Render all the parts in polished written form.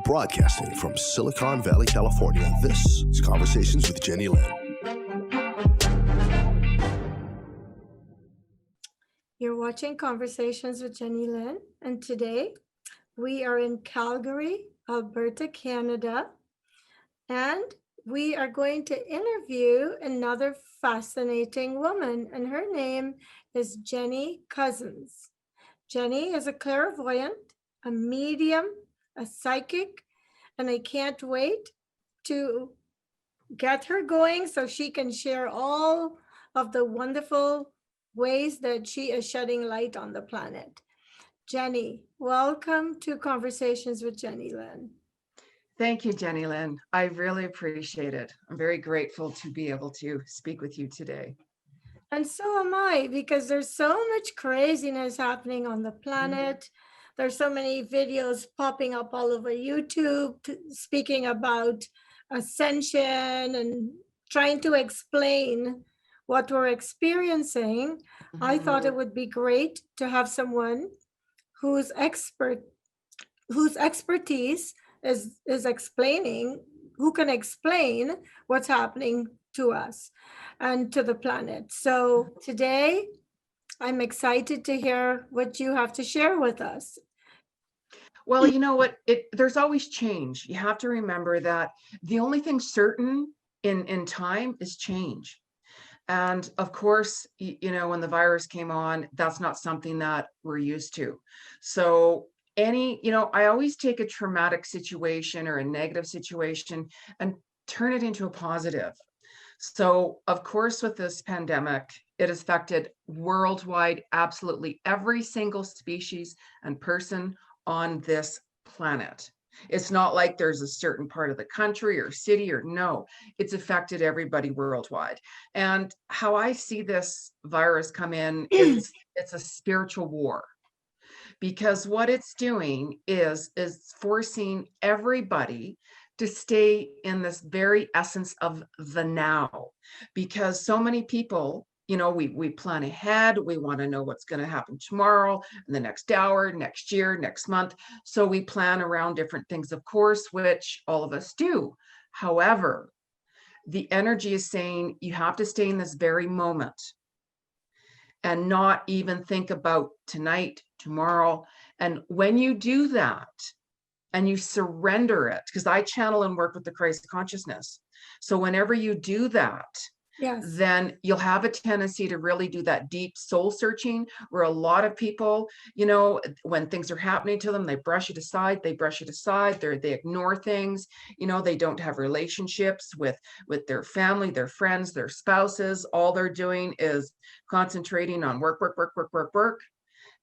Broadcasting from Silicon Valley, California, this is Conversations with Jennylyn. You're watching Conversations with Jennylyn, and today we are in Calgary, Alberta, Canada, and we are going to interview another fascinating woman, and her name is Jeni Cousins. Jeni is a clairvoyant, a medium, a psychic, and I can't wait to get her going so she can share all of the wonderful ways that she is shedding light on the planet. Jeni, welcome to Conversations with Jennylyn. Thank you, Jennylyn. I really appreciate it. I'm very grateful to be able to speak with you today. And so am I, because there's so much craziness happening on the planet. There's so many videos popping up all over YouTube speaking about ascension and trying to explain what we're experiencing. I thought it would be great to have someone whose expertise is explaining, who can explain what's happening to us and to the planet. So today, I'm excited to hear what you have to share with us. Well, you know what? There's always change. You have to remember that the only thing certain in time is change. And of course, you know, when the virus came on, that's not something that we're used to. So I always take a traumatic situation or a negative situation and turn it into a positive. So, of course, with this pandemic, it has affected worldwide, absolutely every single species and person on this planet. It's not like there's a certain part of the country or city or no, it's affected everybody worldwide. And how I see this virus come in is it's a spiritual war. Because what it's doing is forcing everybody to stay in this very essence of the now. Because so many people, you know, we plan ahead, we want to know what's going to happen tomorrow, the next hour, next year, next month. So we plan around different things, of course, which all of us do. However, the energy is saying you have to stay in this very moment and not even think about tonight, tomorrow. And when you do that and you surrender it, because I channel and work with the Christ consciousness. So whenever you do that, yes, then you'll have a tendency to really do that deep soul searching, where a lot of people, you know, when things are happening to them, they brush it aside, they ignore things, you know, they don't have relationships with their family, their friends, their spouses. All they're doing is concentrating on work.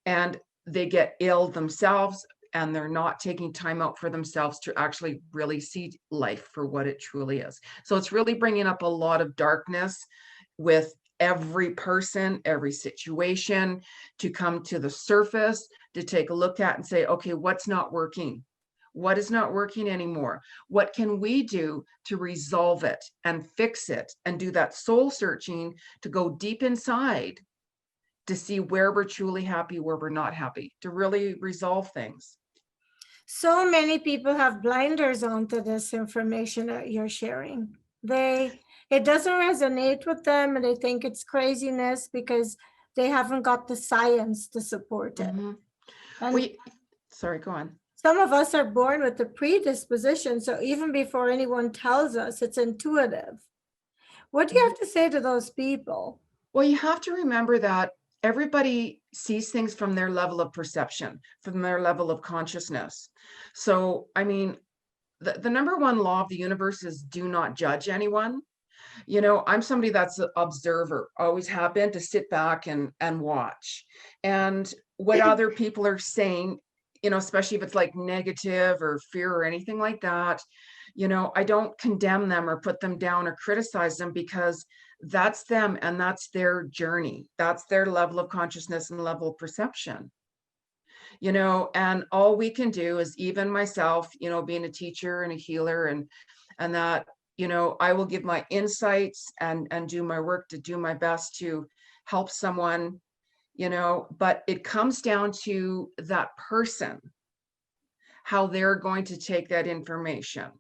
And they get ill themselves, and they're not taking time out for themselves to actually really see life for what it truly is. So it's really bringing up a lot of darkness with every person, every situation, to come to the surface, to take a look at and say, okay, what's not working? What is not working anymore? What can we do to resolve it and fix it and do that soul searching to go deep inside to see where we're truly happy, where we're not happy, to really resolve things. So many people have blinders on to this information that you're sharing. It doesn't resonate with them, and they think it's craziness because they haven't got the science to support it. Sorry, go on. Some of us are born with the predisposition, so even before anyone tells us, it's intuitive. What do you have to say to those people? Well, you have to remember that everybody sees things from their level of perception, from their level of consciousness. So, I mean, the number one law of the universe is do not judge anyone. You know, I'm somebody that's an observer, always have been, to sit back and watch. And what other people are saying, you know, especially if it's like negative or fear or anything like that, you know, I don't condemn them or put them down or criticize them, because that's them and that's their journey. That's their level of consciousness and level of perception. You know, and all we can do is, even myself, you know, being a teacher and a healer and that, you know, I will give my insights and do my work to do my best to help someone, you know, but it comes down to that person how they're going to take that information.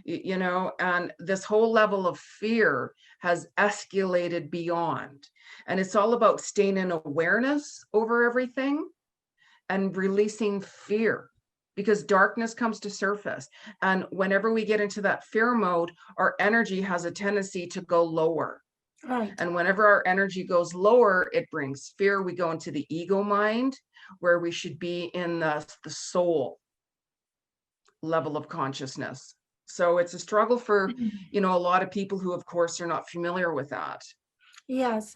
You know, and this whole level of fear has escalated beyond. And it's all about staying in awareness over everything and releasing fear, because darkness comes to surface. And whenever we get into that fear mode, our energy has a tendency to go lower. Right. And whenever our energy goes lower, it brings fear. We go into the ego mind, where we should be in the soul level of consciousness. So it's a struggle for, you know, a lot of people who, of course, are not familiar with that. Yes.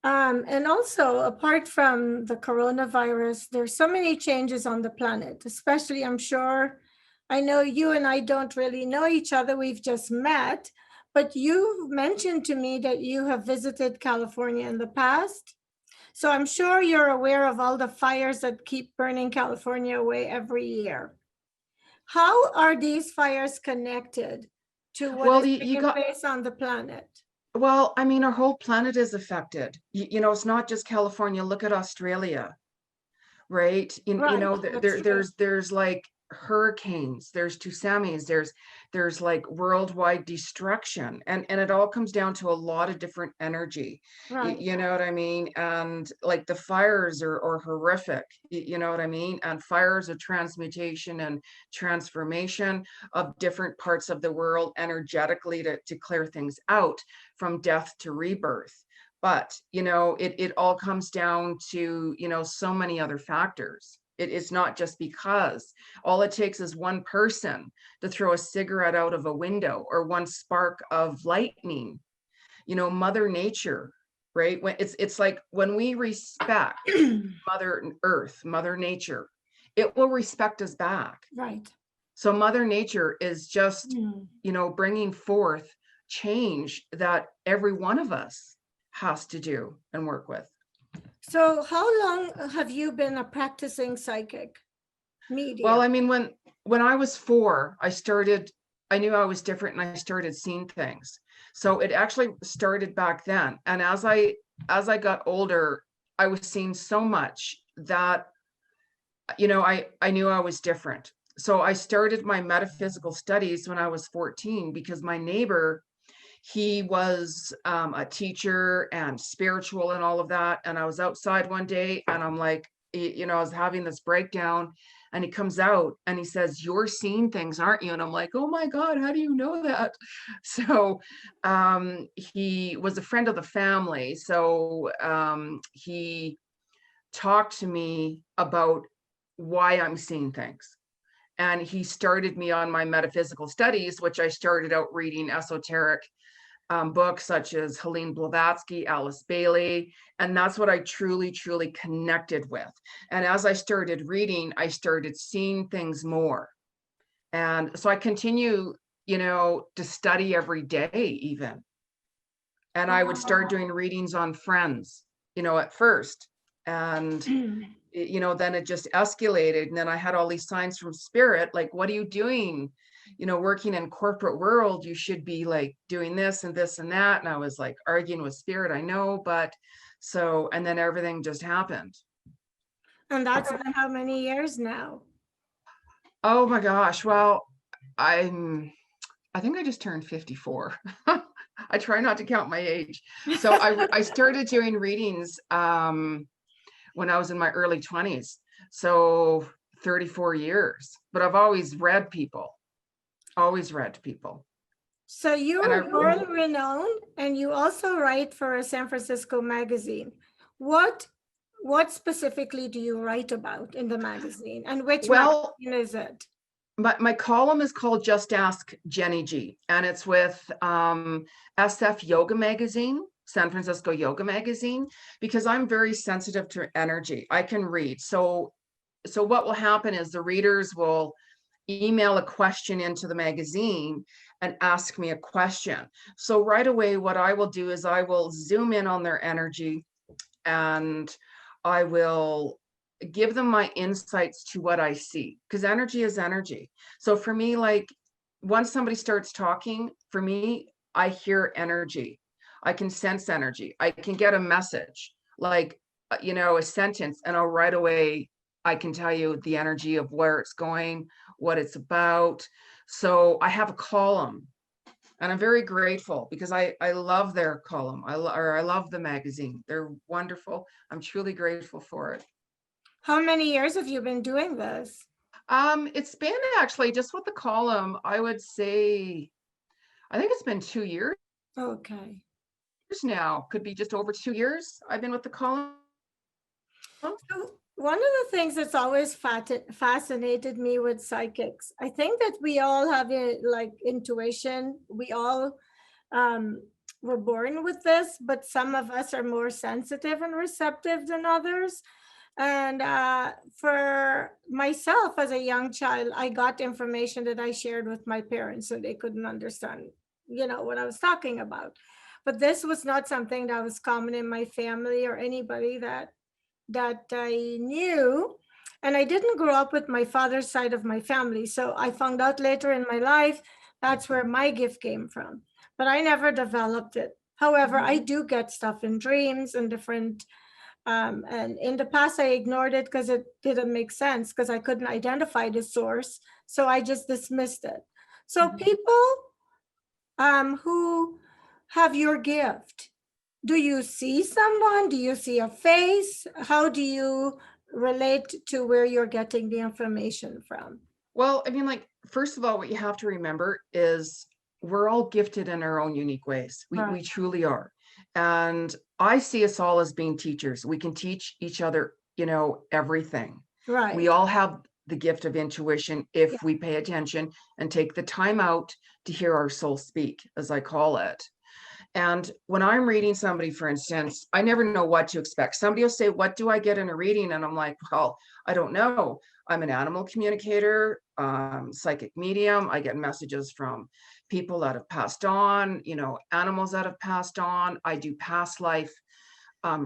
And also, apart from the coronavirus, there's so many changes on the planet, especially, I'm sure, I know you and I don't really know each other. We've just met, but you mentioned to me that you have visited California in the past. So I'm sure you're aware of all the fires that keep burning California away every year. How are these fires connected to what Well, is you taking got, place on the planet? well, I mean, our whole planet is affected. You know, it's not just California. Look at Australia, right? You Right, know, that's true. there's like hurricanes, there's tsunamis, there's like worldwide destruction, and it all comes down to a lot of different energy. Right. You know what I mean? And like the fires are horrific. You know what I mean? And fires are transmutation and transformation of different parts of the world energetically to clear things out from death to rebirth. But, you know, it all comes down to, you know, so many other factors. It is not just because all it takes is one person to throw a cigarette out of a window, or one spark of lightning. You know, Mother Nature, right? When it's like when we respect Mother Earth, Mother Nature, it will respect us back. Right. So Mother Nature is just, Mm. you know, bringing forth change that every one of us has to do and work with. So how long have you been a practicing psychic medium? Well, I mean, when I was 4, I knew I was different, and I started seeing things. So it actually started back then. And as I got older, I was seeing so much that, you know, I knew I was different. So I started my metaphysical studies when I was 14, because my neighbor, he was a teacher and spiritual and all of that. And I was outside one day, and I'm like, you know, I was having this breakdown, and he comes out and he says, "You're seeing things, aren't you?" And I'm like, "Oh my God, how do you know that?" So he was a friend of the family. So he talked to me about why I'm seeing things. And he started me on my metaphysical studies, which I started out reading esoteric books such as Helene Blavatsky, Alice Bailey, and that's what I truly, truly connected with. And as I started reading, I started seeing things more. And so I continue, you know, to study every day even. And I would start doing readings on friends, you know, at first. And you know, then it just escalated. And then I had all these signs from spirit, like, "What are you doing? You know, working in corporate world, you should be like doing this and this and that." And I was like arguing with spirit, I know, but so, and then everything just happened. And that's been how many years now? Oh my gosh. Well, I think I just turned 54. I try not to count my age. So I started doing readings when I was in my early 20s. So 34 years, but I've always read people. So you're world renowned, and you also write for a San Francisco magazine. What specifically do you write about in the magazine, and which magazine is it? My column is called Just Ask Jenny G, and it's with SF Yoga Magazine, San Francisco Yoga Magazine, because I'm very sensitive to energy. I can read. So what will happen is the readers will email a question into the magazine and ask me a question. So right away, what I will do is I will zoom in on their energy, and I will give them my insights to what I see, because energy is energy. So for me, like, once somebody starts talking, for me, I hear energy. I can sense energy. I can get a message, like, you know, a sentence, and I'll right away I can tell you the energy of where it's going, what it's about. So I have a column, and I'm very grateful because I love their column. I love the magazine. They're wonderful. I'm truly grateful for it. How many years have you been doing this? It's been actually just with the column, I would say, I think it's been 2 years Okay. now. Could be just over 2 years I've been with the column. So one of the things that's always fascinated me with psychics, I think that we all have like intuition. We all were born with this, but some of us are more sensitive and receptive than others. And for myself as a young child, I got information that I shared with my parents so they couldn't understand, what I was talking about. But this was not something that was common in my family or anybody that I knew. And I didn't grow up with my father's side of my family. So I found out later in my life, that's where my gift came from. But I never developed it. However, I do get stuff in dreams and different, and in the past, I ignored it because it didn't make sense because I couldn't identify the source. So I just dismissed it. So people who have your gift, do you see someone? Do you see a face? How do you relate to where you're getting the information from? Well, I mean, like, first of all, what you have to remember is we're all gifted in our own unique ways. We truly are. And I see us all as being teachers. We can teach each other, everything. Right. We all have the gift of intuition if we pay attention and take the time out to hear our soul speak, as I call it. And when I'm reading somebody, for instance, I never know what to expect. Somebody will say, "What do I get in a reading?" And I'm like, "Well, I don't know. I'm an animal communicator, psychic medium. I get messages from people that have passed on, animals that have passed on. I do past life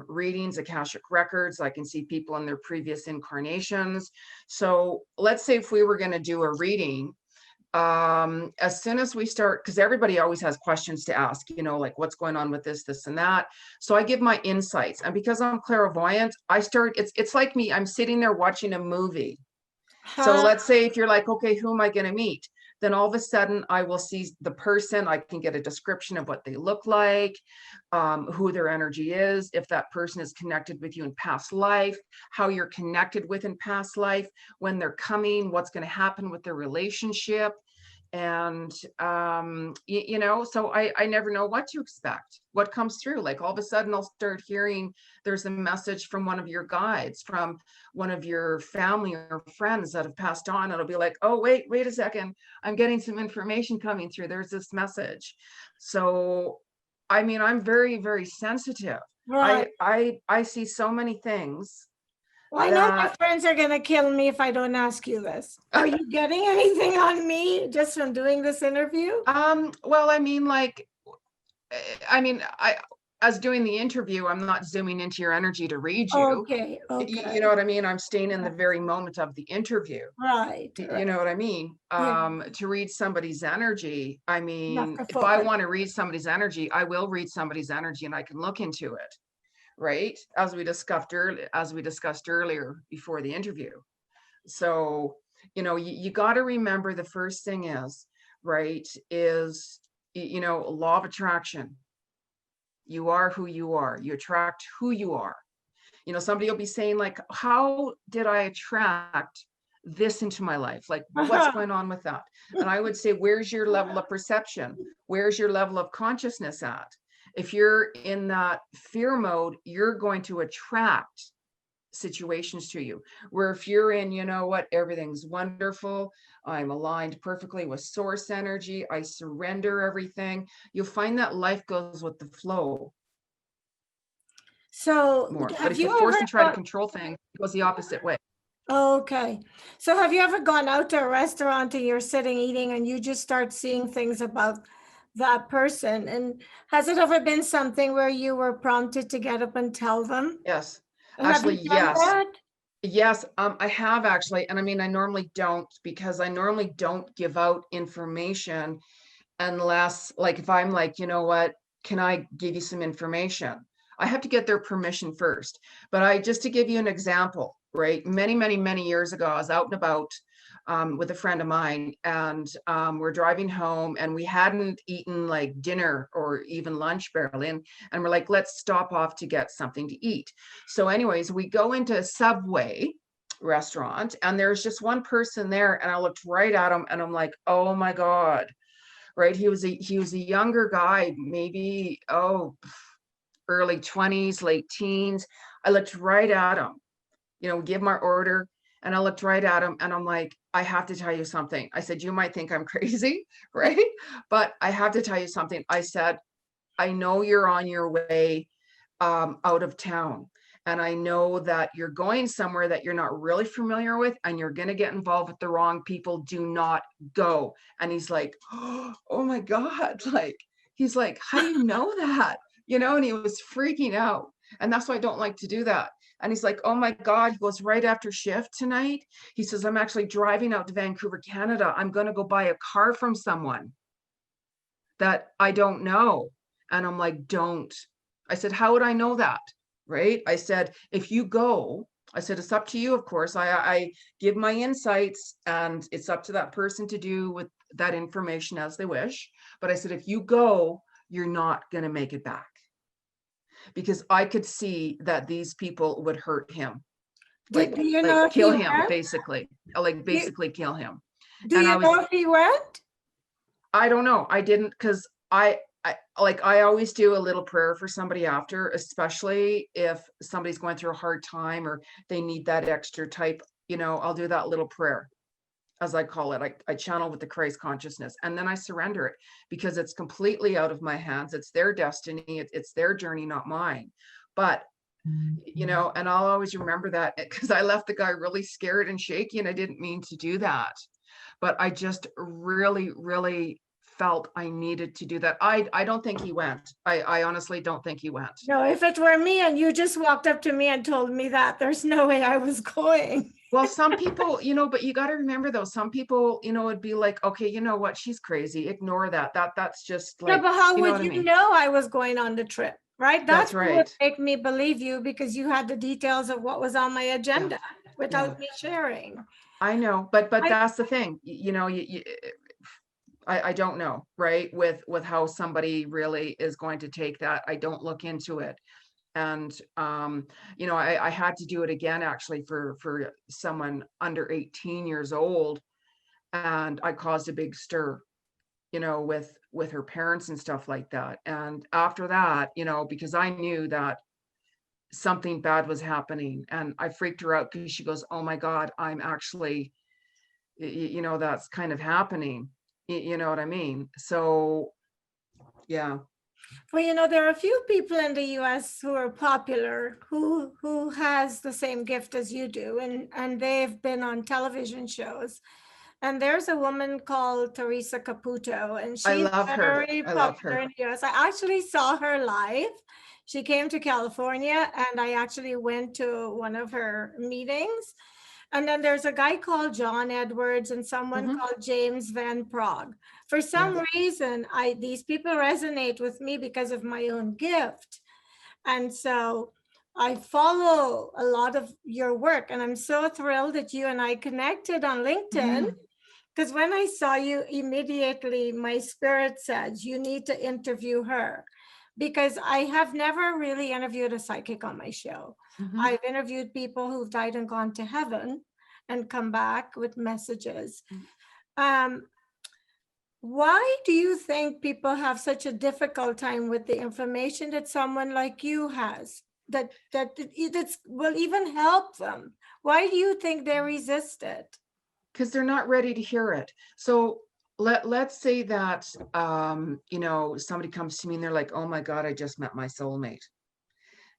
readings, Akashic records. I can see people in their previous incarnations. So let's say if we were going to do a reading, as soon as we start, because everybody always has questions to ask, like what's going on with this and that. So I give my insights, and because I'm clairvoyant, it's like me, I'm sitting there watching a movie. So let's say if you're like, okay, who am I going to meet? Then all of a sudden I will see the person. I can get a description of what they look like, who their energy is, if that person is connected with you in past life, how you're connected with in past life, when they're coming, what's going to happen with their relationship. And, so I never know what to expect, what comes through. Like all of a sudden I'll start hearing there's a message from one of your guides, from one of your family or friends that have passed on. It'll be like, oh, wait a second. I'm getting some information coming through. There's this message. So, I mean, I'm very, very sensitive. Right. I see so many things. Well, I know my friends are going to kill me if I don't ask you this. Are you getting anything on me just from doing this interview? Well, I mean, as doing the interview, I'm not zooming into your energy to read you. Okay. You know what I mean? I'm staying in the very moment of the interview. Right. You know what I mean? Yeah. To read somebody's energy, I mean, if I focus. want to read somebody's energy, I will read somebody's energy and I can look into it, right? As we discussed earlier before the interview. So, you got to remember the first thing is, right, is, law of attraction. You are who you are. You attract who you are. Somebody will be saying like, how did I attract this into my life? Like, what's going on with that? And I would say, where's your level of perception? Where's your level of consciousness at? If you're in that fear mode, you're going to attract situations to you. Where if you're in, everything's wonderful, I'm aligned perfectly with source energy, I surrender everything, you'll find that life goes with the flow. So More. But if you force and try to control things, it goes the opposite way. Okay. So have you ever gone out to a restaurant and you're sitting eating and you just start seeing things about that person? And has it ever been something where you were prompted to get up and tell them? Yes. Actually, yes. Yes, I have actually. And I mean, I normally don't, because I normally don't give out information unless, like, if I'm like, you know what, can I give you some information? I have to get their permission first. But just to give you an example, right? Many, many, many years ago, I was out and about with a friend of mine, and we're driving home, and we hadn't eaten like dinner or even lunch barely, and we're like, let's stop off to get something to eat. So anyways, we go into a Subway restaurant, and there's just one person there, and I looked right at him, and I'm like, oh my God, right? He was a younger guy, maybe early 20s, late teens. I looked right at him, give my order. And I looked right at him, and I'm like, I have to tell you something. I said, you might think I'm crazy, right? But I have to tell you something. I said, I know you're on your way out of town. And I know that you're going somewhere that you're not really familiar with, and you're going to get involved with the wrong people. Do not go. And he's like, oh my God. Like, he's like, how do you know that? And he was freaking out. And that's why I don't like to do that. And he's like, oh my God, he goes, right after shift tonight. He says, I'm actually driving out to Vancouver, Canada. I'm going to go buy a car from someone that I don't know. And I'm like, don't. I said, how would I know that? Right? I said, if you go, I said, it's up to you, of course. I give my insights, and it's up to that person to do with that information as they wish. But I said, if you go, you're not going to make it back. Because I could see that these people would hurt him. Do you know if kill he him, went? basically. Basically kill him. Do you know if he went? I don't know. I didn't, because I always do a little prayer for somebody after, especially if somebody's going through a hard time or they need that extra type, I'll do that little prayer, as I call it. I channel with the Christ consciousness, and then I surrender it, because it's completely out of my hands. It's their destiny. It's their journey, not mine. But, and I'll always remember that, because I left the guy really scared and shaky, and I didn't mean to do that. But I just really, really felt I needed to do that. I don't think he went. I honestly don't think he went. No, if it were me and you just walked up to me and told me that, there's no way I was going. Well, some people, but you got to remember though, some people, would be like, okay, you know what? She's crazy. Ignore that. That's just like, no, but how would I you mean? know I was going on the trip, right? That's what would right. make me believe you, because you had the details of what was on my agenda without me sharing. I know, but that's the thing, I don't know, right? With how somebody really is going to take that. I don't look into it. And, I had to do it again, actually, for someone under 18 years old. And I caused a big stir, with her parents and stuff like that. And after that, because I knew that something bad was happening, and I freaked her out, because she goes, oh my God, I'm actually, that's kind of happening. You know what I mean? So, yeah. Well, there are a few people in the US who are popular, who has the same gift as you do, and they've been on television shows. And there's a woman called Theresa Caputo, and she's very popular in the US. I actually saw her live. She came to California, and I actually went to one of her meetings. And then there's a guy called John Edwards and someone called James Van Prague. For some reason, these people resonate with me because of my own gift. And so I follow a lot of your work, and I'm so thrilled that you and I connected on LinkedIn, because when I saw you, immediately my spirit said, you need to interview her, because I have never really interviewed a psychic on my show. I've interviewed people who've died and gone to heaven and come back with messages. Why do you think people have such a difficult time with the information that someone like you has, that will even help them? Why do you think they resist it? Because they're not ready to hear it. So let's say that, somebody comes to me and they're like, oh my God, I just met my soulmate.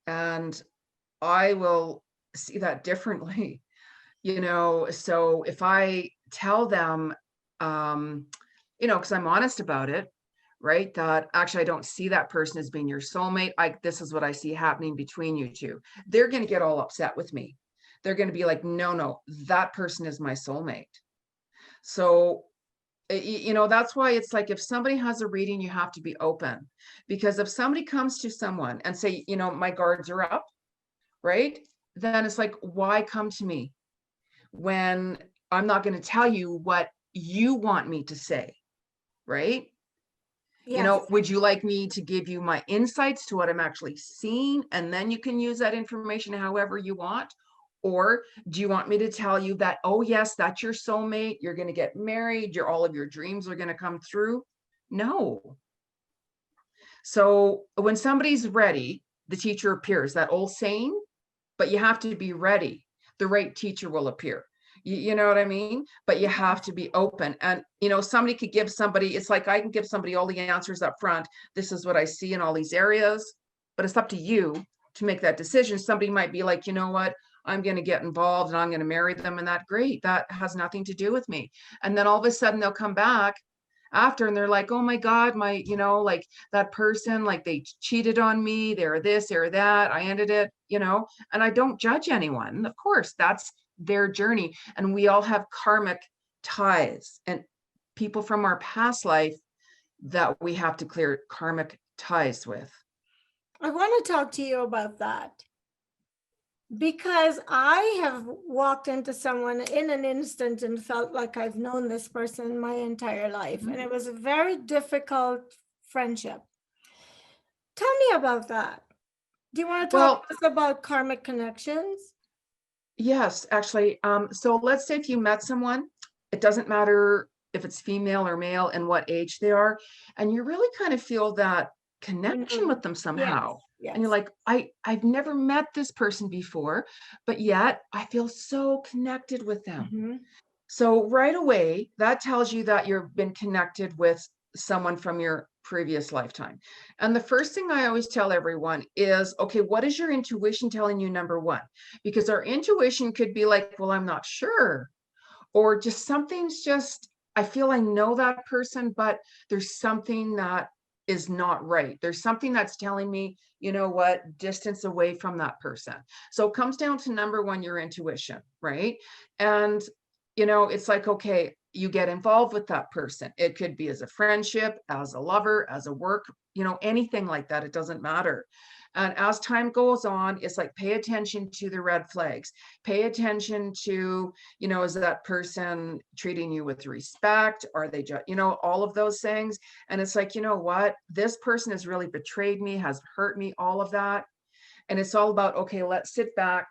And I will see that differently, so if I tell them, because I'm honest about it, right, that actually I don't see that person as being your soulmate. This is what I see happening between you two. They're going to get all upset with me. They're going to be like, no, that person is my soulmate. So, that's why it's like, if somebody has a reading, you have to be open, because if somebody comes to someone and say, my guards are up, right? then it's like, why come to me when I'm not going to tell you what you want me to say, right? You Yes. know, would you like me to give you my insights to what I'm actually seeing, and then you can use that information however you want? Or do you want me to tell you that, oh yes, that's your soulmate, you're going to get married, all of your dreams are going to come through? No. So when somebody's ready, the teacher appears, that old saying, but you have to be ready. The right teacher will appear. You know what I mean? But you have to be open. And, you know, somebody could give somebody, it's like I can give somebody all the answers up front. This is what I see in all these areas, but it's up to you to make that decision. Somebody might be like, you know what, I'm going to get involved and I'm going to marry them, and that great. That has nothing to do with me. And then all of a sudden they'll come back after and they're like, oh my God, my, you know, like that person, like they cheated on me, they're this or that, I ended it, you know. And I don't judge anyone. Of course, that's their journey. And we all have karmic ties and people from our past life that we have to clear karmic ties with. I want to talk to you about that, because I have walked into someone in an instant and felt like I've known this person my entire life. Mhm. And it was a very difficult friendship. Tell me about that. Do you want to talk Well, to us about karmic connections? yes, actually. So let's say if you met someone, it doesn't matter if it's female or male and what age they are, and you really kind of feel that connection with them Yes, somehow. And you're yes. like, I've never met this person before, but yet I feel so connected with them. Mhm. So right away, that tells you that you've been connected with someone from your previous lifetime. And the first thing I always tell everyone is, okay, what is your intuition telling you, number one? Because our intuition could be like, well, I'm not sure, or just something's just, I feel I know that person, but there's something that is not right. There's something that's telling me, you know what, distance away from that person. So it comes down to number one, your intuition, right? And, you know, it's like, okay, you get involved with that person. It could be as a friendship, as a lover, as a work, you know, anything like that. It doesn't matter. And as time goes on, it's like, pay attention to the red flags. Pay attention to, you know, is that person treating you with respect? Are they just, you know, all of those things? And it's like, you know what, this person has really betrayed me, has hurt me, all of that. And it's all about, okay, let's sit back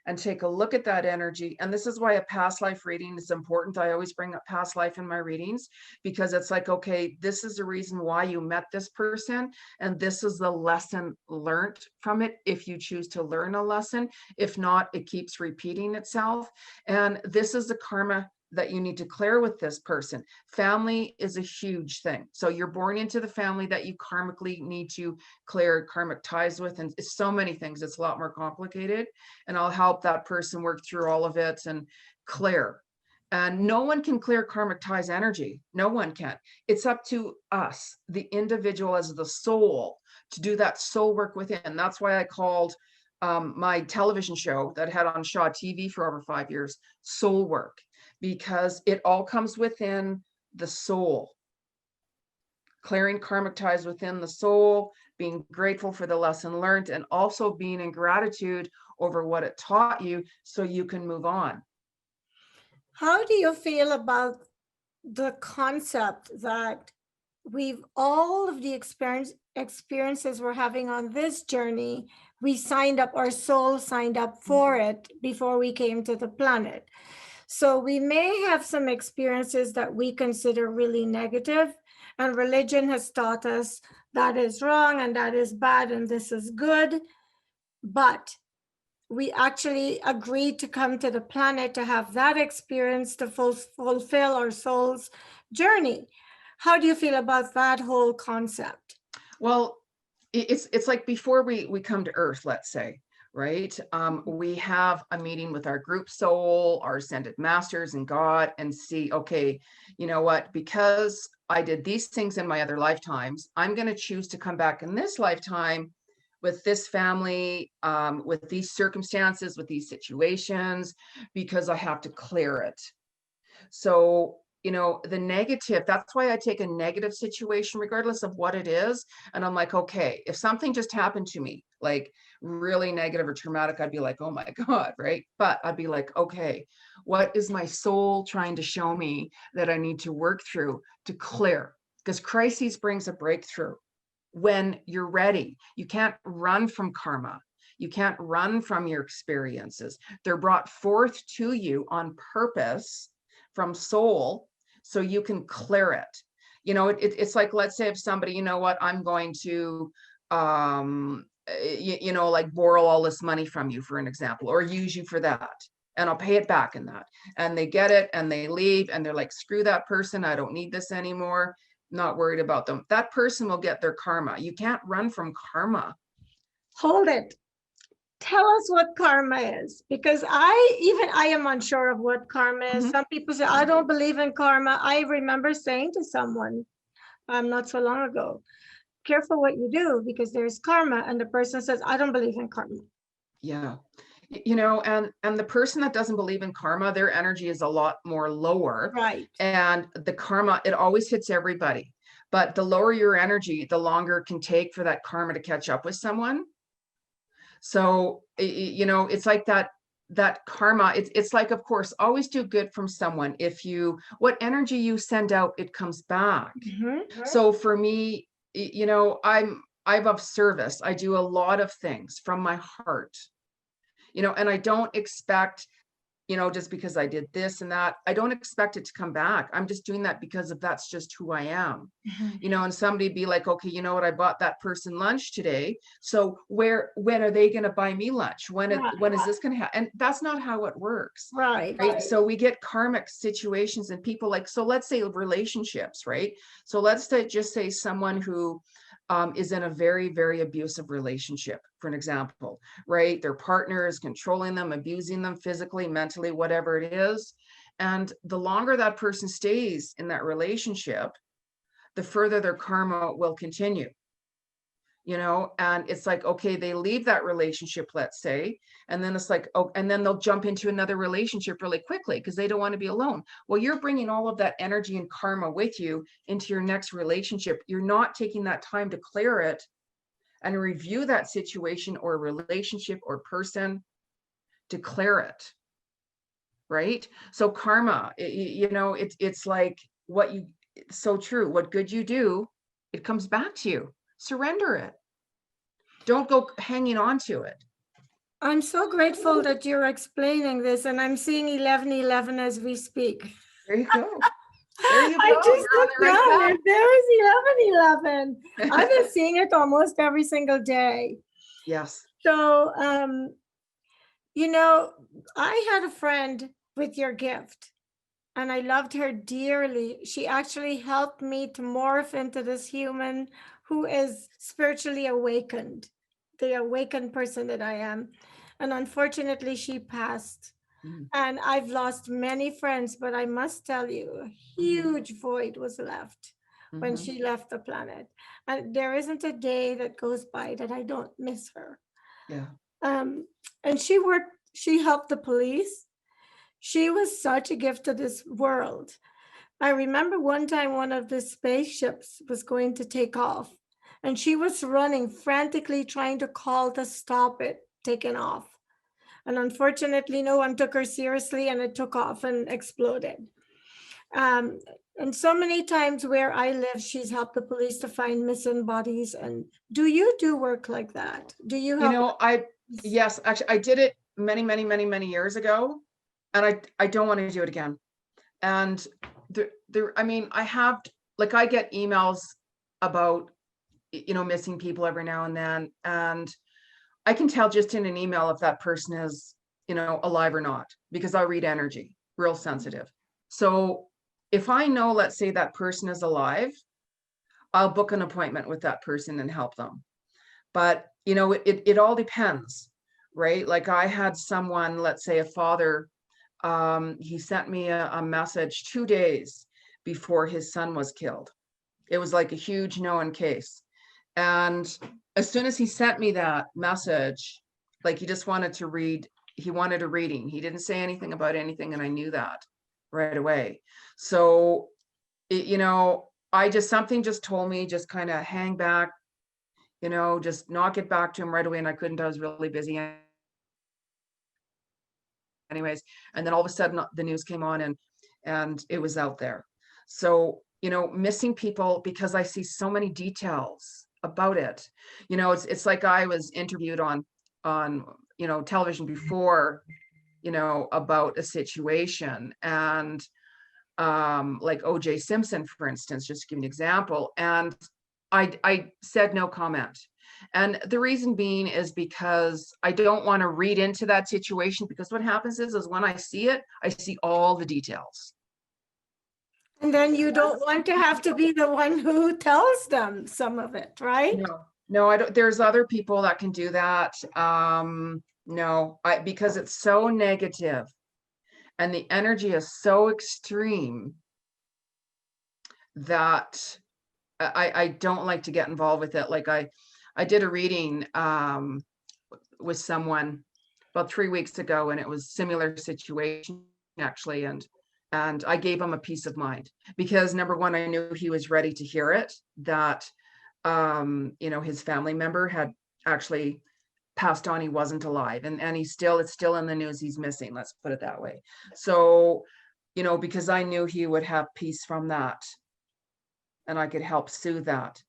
and take a look at that energy. And this is why a past life reading is important. I always bring up past life in my readings, because it's like, okay, this is the reason why you met this person. And this is the lesson learned from it, if you choose to learn a lesson. If not, it keeps repeating itself. And this is the karma that you need to clear with this person. Family is a huge thing. So you're born into the family that you karmically need to clear karmic ties with. And it's so many things. It's a lot more complicated. And I'll help that person work through all of it and clear. And no one can clear karmic ties energy. No one can. It's up to us, the individual as the soul, to do that soul work within. That's why I called my television show that I had on Shaw TV for over 5 years, Soul Work, because it all comes within the soul. Clearing karmic ties within the soul, being grateful for the lesson learned, and also being in gratitude over what it taught you so you can move on. How do you feel about the concept that we've all of the experiences we're having on this journey, we signed up, our soul signed up for it before we came to the planet. So we may have some experiences that we consider really negative, and religion has taught us that is wrong and that is bad and this is good. But we actually agreed to come to the planet to have that experience to fulfill our soul's journey. How do you feel about that whole concept? Well, it's like before we come to Earth, let's say, right? We have a meeting with our group soul, our ascended masters and God, and see, okay, you know what, because I did these things in my other lifetimes, I'm going to choose to come back in this lifetime with this family, with these circumstances, with these situations, because I have to clear it. So you know, the negative, that's why I take a negative situation, regardless of what it is. And I'm like, okay, if something just happened to me, like really negative or traumatic, I'd be like, oh my God, right? But I'd be like, okay, what is my soul trying to show me that I need to work through to clear? Because crises brings a breakthrough when you're ready. You can't run from karma. You can't run from your experiences. They're brought forth to you on purpose from soul, so you can clear it. You know, it's like, let's say if somebody, you know what, I'm going to, you know, like borrow all this money from you, for an example, or use you for that, and I'll pay it back in that. And they get it and they leave and they're like, screw that person. I don't need this anymore. Not worried about them. That person will get their karma. You can't run from karma. Hold it. Tell us what karma is, because I am unsure of what karma is. Mhm. Some people say, I don't believe in karma. I remember saying to someone not so long ago, careful what you do, because there's karma. And the person says, I don't believe in karma. Yeah. You know, and the person that doesn't believe in karma, their energy is a lot more lower. Right. And the karma, it always hits everybody. But the lower your energy, the longer it can take for that karma to catch up with someone. So, you know, it's like that karma, it's like, of course, always do good from someone. If you, what energy you send out, it comes back. Mm-hmm. So for me, you know, I'm of service. I do a lot of things from my heart, you know, and I don't expect, you know, just because I did this and that, I don't expect it to come back. I'm just doing that because of that's just who I am. Mm-hmm. You know, and somebody be like, okay, you know what, I bought that person lunch today. So when are they going to buy me lunch? When is this going to happen? And that's not how it works. Right. Right. So we get karmic situations and people like, so let's say relationships, right? So let's just say someone who is in a very, very abusive relationship, for an example, right? Their partner is controlling them, abusing them physically, mentally, whatever it is. And the longer that person stays in that relationship, the further their karma will continue. You know, and it's like, okay, they leave that relationship, let's say, and then it's like, oh, and then they'll jump into another relationship really quickly because they don't want to be alone. Well, you're bringing all of that energy and karma with you into your next relationship. You're not taking that time to clear it and review that situation or relationship or person to clear it. Right. So karma, you know, it's like what you, so true. What good you do, it comes back to you. Surrender it. Don't go hanging on to it. I'm so grateful that you're explaining this, and I'm seeing 1111 as we speak. There you go. There you go. I just You're on looked the right down path. and there is 1111. I've been seeing it almost every single day. Yes. So, you know, I had a friend with your gift, and I loved her dearly. She actually helped me to morph into this human who is spiritually awakened, the awakened person that I am. And unfortunately, she passed. Mhm. And I've lost many friends, but I must tell you, a huge void was left when Mhm. she left the planet. And there isn't a day that goes by that I don't miss her. Yeah. And she helped the police. She was such a gift to this world. I remember one time one of the spaceships was going to take off, and she was running frantically trying to call to stop it taking off. And unfortunately, no one took her seriously, and it took off and exploded. Um, and so many times where I live, she's helped the police to find missing bodies. And do you do work like that? Do you You help? know, yes, actually, I did it many, many, many, many years ago, and I don't want to do it again. And I mean, I have, like, I get emails about, you know, missing people every now and then, and I can tell just in an email if that person is, you know, alive or not, because I read energy, real sensitive. So if I know, let's say that person is alive, I'll book an appointment with that person and help them. But, you know, it all depends, right? Like I had someone, let's say a father, he sent me a message 2 days before his son was killed. It was like a huge known case. And as soon as he sent me that message, like he just wanted to read, he wanted a reading. He didn't say anything about anything, and I knew that. right away. So, you know, something just told me, just kind of hang back, you know, just not get back to him right away. And I couldn't, I was really busy anyways. And then all of a sudden the news came on, and it was out there. So, you know, missing people, because I see so many details about it. You know, it's like I was interviewed on, you know, television before, you know, about a situation, and like OJ Simpson, for instance, just to give you an example. And I said no comment. And the reason being is because I don't want to read into that situation, because what happens is when I see it, I see all the details. And then you don't want to have to be the one who tells them some of it, right? No, I don't. There's other people that can do that. No, because it's so negative and the energy is so extreme that I don't like to get involved with it. Like I did a reading with someone about 3 weeks ago, and it was similar situation actually, and I gave him a peace of mind, because number one, I knew he was ready to hear it, that you know, his family member had actually passed on, he wasn't alive, and it's still in the news, he's missing, let's put it that way. So, you know, because I knew he would have peace from that, and I could help soothe that.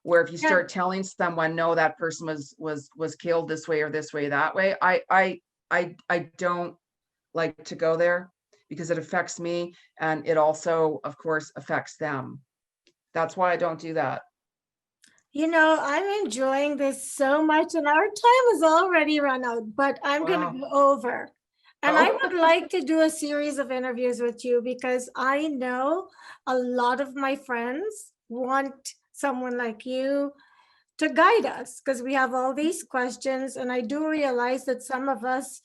Where if you start telling someone, no, that person was killed this way or this way, that way, I don't like to go there, because it affects me, and it also, of course, affects them. That's why I don't do that. You know, I'm enjoying this so much, and our time is already run out, but I'm going to go over. And I would like to do a series of interviews with you, because I know a lot of my friends want someone like you to guide us, because we have all these questions. And I do realize that some of us,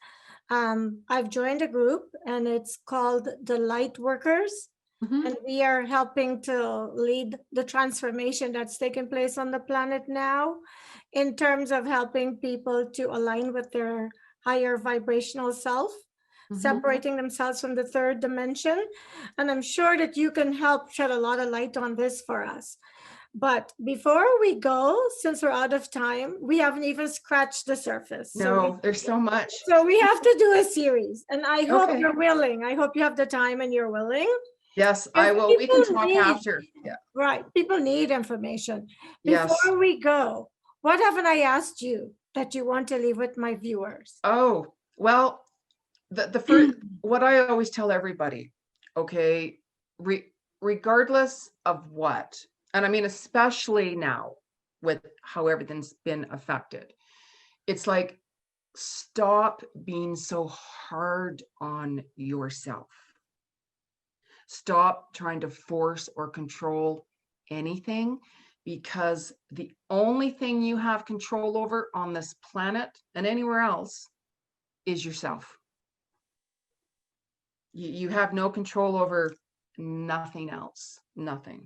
I've joined a group, and it's called the Light Workers. And we are helping to lead the transformation that's taking place on the planet now, in terms of helping people to align with their higher vibrational self, separating themselves from the third dimension. And I'm sure that you can help shed a lot of light on this for us. But before we go, since we're out of time, we haven't even scratched the surface. No, there's so much. So we have to do a series. And I hope you're willing. I hope you have the time and you're willing. Yes, I will. We can talk after. Yeah. Right. People need information. Before we go, what haven't I asked you that you want to leave with my viewers? Oh, well, the first, what I always tell everybody, okay, regardless of what, and I mean, especially now with how everything's been affected, it's like, stop being so hard on yourself. Stop trying to force or control anything, because the only thing you have control over on this planet and anywhere else is yourself. You have no control over nothing else, nothing.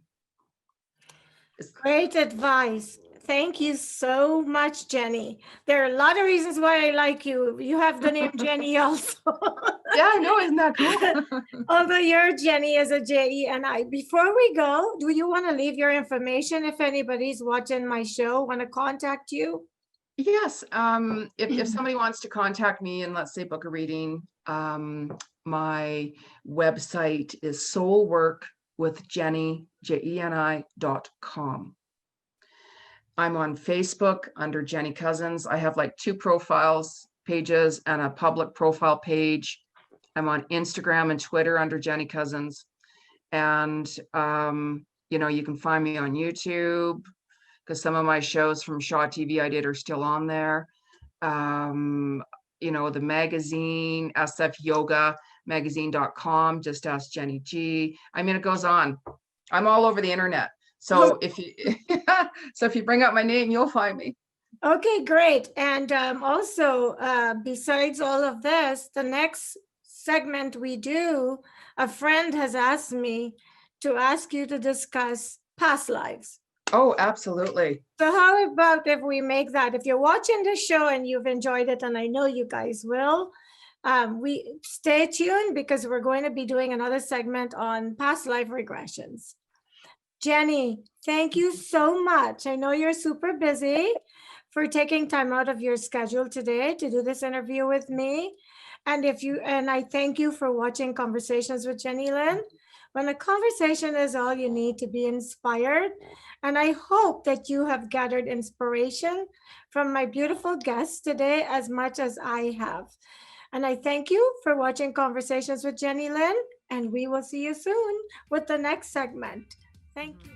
Great advice. Thank you so much, Jeni. There are a lot of reasons why I like you. You have the name Jeni also. Yeah, I know, isn't that cool? Although your Jeni is a Jeni. Before we go, do you want to leave your information if anybody's watching my show, want to contact you? Yes. If somebody wants to contact me and let's say book a reading, my website is soulworkwithjeni, JENI.com. I'm on Facebook under Jeni Cousins. I have like 2 profiles pages and a public profile page. I'm on Instagram and Twitter under Jeni Cousins. And, you know, you can find me on YouTube, because some of my shows from Shaw TV I did are still on there. You know, the magazine, SF Yoga magazine.com, just ask Jeni G. I mean, it goes on. I'm all over the internet. So if you bring up my name, you'll find me. Okay, great. And also, besides all of this, the next segment we do, a friend has asked me to ask you to discuss past lives. Oh, absolutely. So how about if we make that, if you're watching this show and you've enjoyed it, and I know you guys will, We stay tuned because we're going to be doing another segment on past life regressions. Jeni, thank you so much. I know you're super busy for taking time out of your schedule today to do this interview with me. And I thank you for watching Conversations with Jennylyn. When a conversation is all you need to be inspired. And I hope that you have gathered inspiration from my beautiful guests today as much as I have. And I thank you for watching Conversations with Jennylyn. And we will see you soon with the next segment. Thank you.